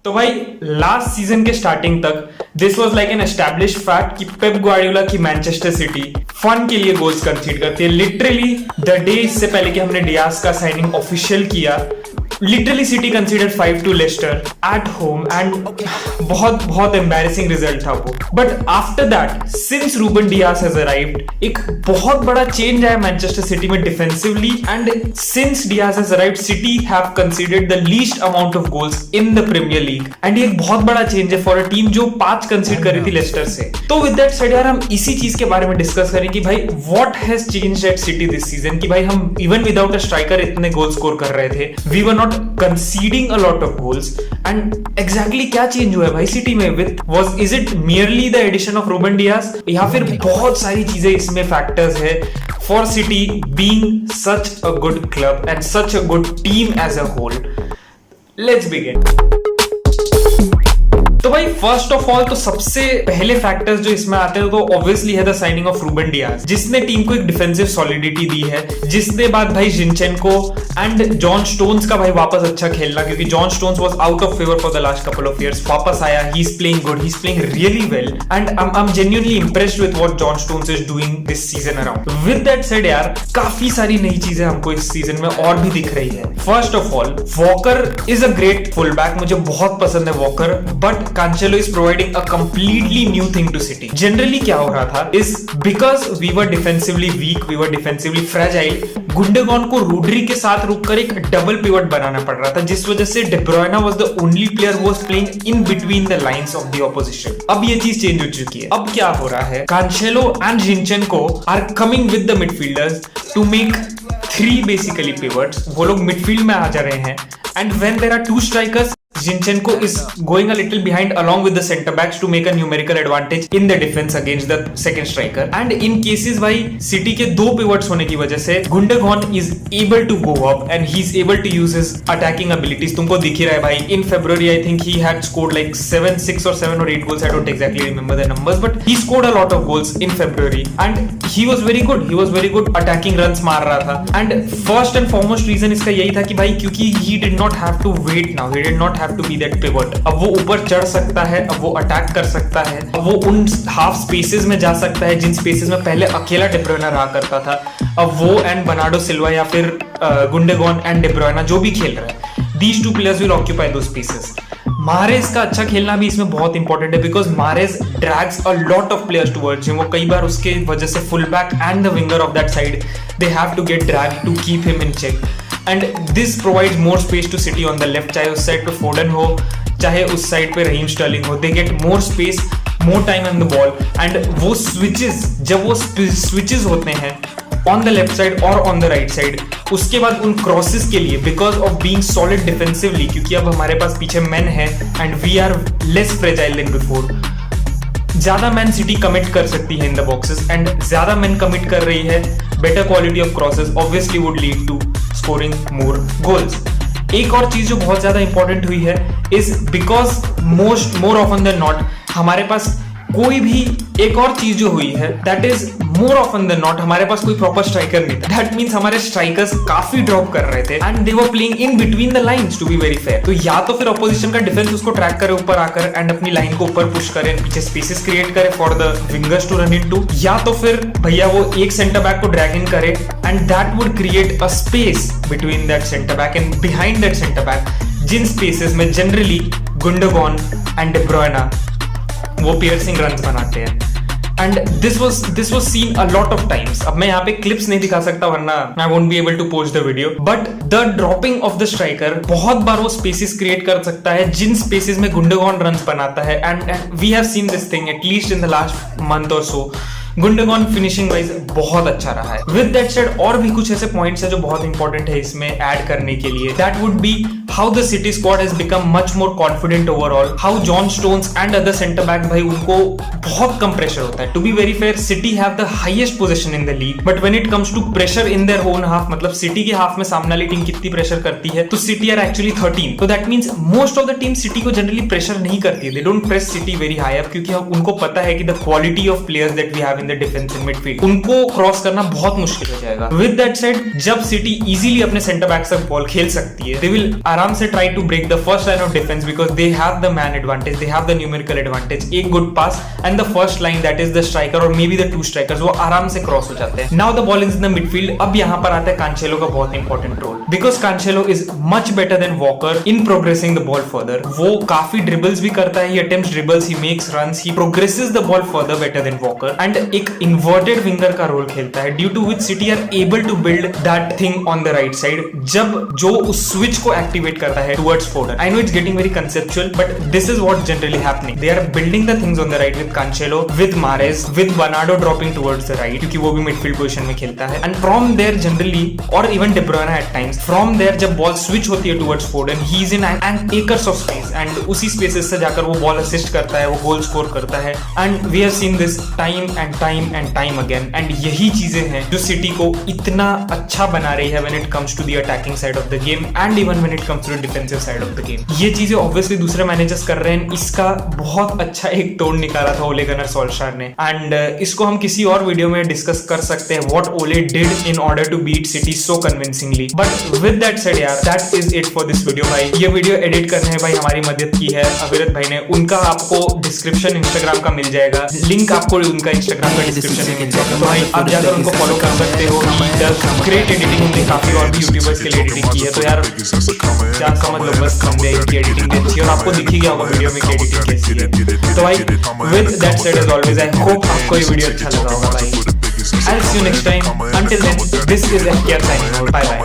तो भाई last season के स्टार्टिंग तक this was like an established fact कि पेप ग्वार्डियोला की मैनचेस्टर सिटी फन के लिए गोल्स कंसीड करती है। लिटरली द डे इससे पहले कि हमने डियाज का साइनिंग ऑफिशियल किया, literally City conceded 5-2 Leicester at home and बहुत बहुत एम्बैरेसिंग रिजल्ट था वो। But after that since Ruben Dias has arrived एक बहुत बड़ा चेंज आया मैनचेस्टर सिटी में defensively and since Dias has arrived City have conceded the least amount of goals in the Premier League and ये एक बहुत बड़ा चेंज है फॉर अ टीम जो 5 कंसीड कर रही थी लेस्टर से। तो विद दैट सेड यार हम इसी चीज के बारे में डिस्कस करें कि भाई what has changed at City this season कि भाई हम इवन विदाउट अ स्ट्राइकर इतने गोल स्कोर कर रहे थे, we were not conceding a lot of goals and exactly क्या चेंज हुआ है भाई सिटी में with is it merely the addition of Ruben Dias या फिर बहुत सारी चीजें इसमें फैक्टर्स है for City being such a good club and such a good team as a whole. Let's begin. तो भाई फर्स्ट ऑफ ऑल तो सबसे पहले फैक्टर्स जो इसमें आते हैं तो ऑब्वियसली है the signing of Ruben Dias, जिसने टीम को एक डिफेंसिव सॉलिडिटी दी है, जिसने बाद भाई जिनचेंको एंड जॉन स्टोन्स का भाई वापस अच्छा खेलना, क्योंकि John stones was out of favour for the last couple of years, वापस आया, he is playing good, he is playing really well and I am genuinely impressed with what John stones is doing this season around. With that said यार काफी सारी नई चीजें हमको इस season में और भी दिख रही है। First of all walker is a great full back, मुझे बहुत पसंद है walker, but Cancelo is providing a completely new thing to City. Generally क्या हो रहा था is because we were defensively weak, we were defensively fragile, गुंडोगान को Rodri के साथ रुककर एक डबल पिवट बनाना पड़ रहा था, जिस वजह से De Bruyne was the only player who was playing in between the lines of the opposition. अब ये चीज चेंज हो चुकी है। अब क्या हो रहा है, Cancelo and Zinchenko are coming with the midfielders to make 3 basically pivots. वो लोग midfield में आ जा रहे हैं and when there are 2 strikers, Zinchenko is going a little behind along with the centre backs to make a numerical advantage in the defense against the second striker. And in cases भाई City के 2 pivots होने की वजह से Gundogan is able to go up and he's able to use his attacking abilities. तुमको दिख ही रहा है भाई, in February I think he had scored like 6 or 7 or 8 goals. I don't exactly remember the numbers, but he scored a lot of goals in February and he was very good. He was very good attacking runs मार रहा था and first and foremost reason इसका यही था कि भाई क्योंकि he did not have to wait now, he did not have to be that pivot. अब वो ऊपर चढ़ सकता है, अब वो अटैक कर सकता है, अब वो उन हाफ स्पेसेस में जा सकता है जिन स्पेसेस में पहले अकेला De Bruyne रहा करता था। अब वो एंड बर्नार्डो सिल्वा या फिर गुंडोगान एंड De Bruyne जो भी खेल रहा है, these 2 players will occupy those spaces. Mahrez का अच्छा खेलना भी इसमें बहुत इंपॉर्टेंट है because Mahrez drags a lot of players towards him. वो कई बार उसके वजह से full back and the winger of that side they have to get drag to keep him in check and this provides more space to City on the left, चाहे उस side पे Foden हो चाहे उस साइड पे Raheem Sterling हो, they get more space, more time on the ball and वो switches जब वो स्विचेस होते हैं ऑन द लेफ्ट साइड और ऑन द राइट साइड, उसके बाद उन क्रॉसेस के लिए because of being solid defensively, क्योंकि अब हमारे पास पीछे मैन है and we are less fragile than before, ज्यादा मैन सिटी कमिट कर सकती है इन द बॉक्सेस एंड ज्यादा मैन कमिट कर रही है, better quality of crosses obviously would lead to scoring more goals. एक और चीज जो बहुत ज्यादा इंपॉर्टेंट हुई है is because more often than not हमारे पास कोई भी एक और चीज जो हुई है that is more often than not हमारे पास कोई प्रॉपर स्ट्राइकर नहीं था। दैट मींस हमारे स्ट्राइकर्स काफी ड्रॉप कर रहे थे and they were playing in between the lines to be very fair. तो या तो फिर ऑपोजिशन का डिफेंस उसको ट्रैक करे ऊपर आकर एंड अपनी लाइन को ऊपर पुश करे, पीछे स्पेसेस क्रिएट करे for the wingers to run into, या तो फिर भैया वो एक सेंटर बैक को ड्रैग इन करे and that would create a space between that centre back and behind that centre back, जिन स्पेसेस में generally Gundogan and De Bruyne वो पियर्सिंग रन्स बनाते हैं and this was seen a lot of times. अब मैं यहाँ पे clips नहीं दिखा सकता वरना आई won't be able to post the video, but the dropping of the striker बहुत बार वो स्पेसेस क्रिएट कर सकता है जिन स्पेसेस में गुंडोगान रन्स बनाता है and we have seen this thing at least in the last month और सो। गुंडोगान फिनिशिंग वाइज बहुत अच्छा रहा है। विद दैट सेड और भी कुछ ऐसे पॉइंट्स है जो बहुत इंपॉर्टेंट है इसमें ऐड करने के लिए, that would be how the City squad has become much more confident overall, how John Stones and other centre back भाई उनको बहुत कम प्रेशर होता है। To be very fair City have the highest position in the league, but when it comes to pressure in their own half, मतलब City के half में सामने वाली टीम कितनी प्रेशर करती है, तो सिटी आर एक्चुअली 13, तो that means most of the team City को जनरली प्रेशर नहीं करती है, they don't press City very high up, क्योंकि उनको पता है कि the quality of players that we have in the defensive midfield, उनको क्रॉस करना बहुत मुश्किल हो जाएगा। विद दैट सेड, जब सिटी इजीली अपने सेंटर बैक तक बॉल खेल सकती है, दे विल आराम से try to break the first line of defence because they have the man advantage, they have the numerical advantage. एक good pass and the first line that is the striker और may be the two strikers, वो आराम से cross हो जाते हैं। Now the ball is in the midfield. अब यहाँ पर आता है कांचेलो का बहुत important role, because Cancelo is much better than Walker in progressing the ball further. वो काफी ड्रिबल्स भी करता है, he attempts dribbles, he makes runs, he progresses the ball further better than Walker and एक inverted winger का role खेलता है, due to which City are able to build that thing on the right side जब जो उस switch को activate करता है towards Foden. I know it's getting very conceptual but this is what generally happening. They are building the things on the right with कांचेलो, with Mahrez, with Bernardo dropping towards the right क्योंकि वो भी midfield position में खेलता है and from there generally और even De Bruyne at times, from there जब ball switch होती है towards Foden, he is in an acres of space and उसी स्पेसेस से जाकर वो बॉल असिस्ट करता है, वो गोल स्कोर करता है and we have seen this time and time again and यही चीजें हैं जो सिटी को इतना अच्छा बना रही है when it comes to the attacking side of the game and even when it comes to the defensive side of the game. ये चीजें ऑब्वियसली दूसरे मैनेजर्स कर रहे हैं, इसका बहुत अच्छा एक तोड़ निकाला था ओले गनर सोल्शायर ने एंड इसको हम किसी और वीडियो में डिस्कस कर सकते हैं what Ole did in order to beat City so convincingly. But with that said यार, that is it for this video भाई। ये वीडियो एडिट करने में भाई हमारी मदद की है अविरत भाई ने, उनका आपको डिस्क्रिप्शन इंस्टाग्राम का मिल जाएगा, लिंक आपको उनका इंस्टाग्राम का डिस्क्रिप्शन में मिल जाएगा, तो भाई आप जाकर उनको फॉलो कर सकते हो। ग्रेट एडिटिंग, उनने काफी और भी यूट्यूबर्स के लिए एडिटिंग की है, तो यार क्या समझ लो बस बंदे इनकी एडिटिंग अच्छी है और आपको दिख ही गया होगा वीडियो में की एडिटिंग कैसी है। तो भाई with that said as always, I hope आपको ये वीडियो अच्छा लगा होगा भाई। I'll see you next time. Until then, this is FKR signing out. Bye bye.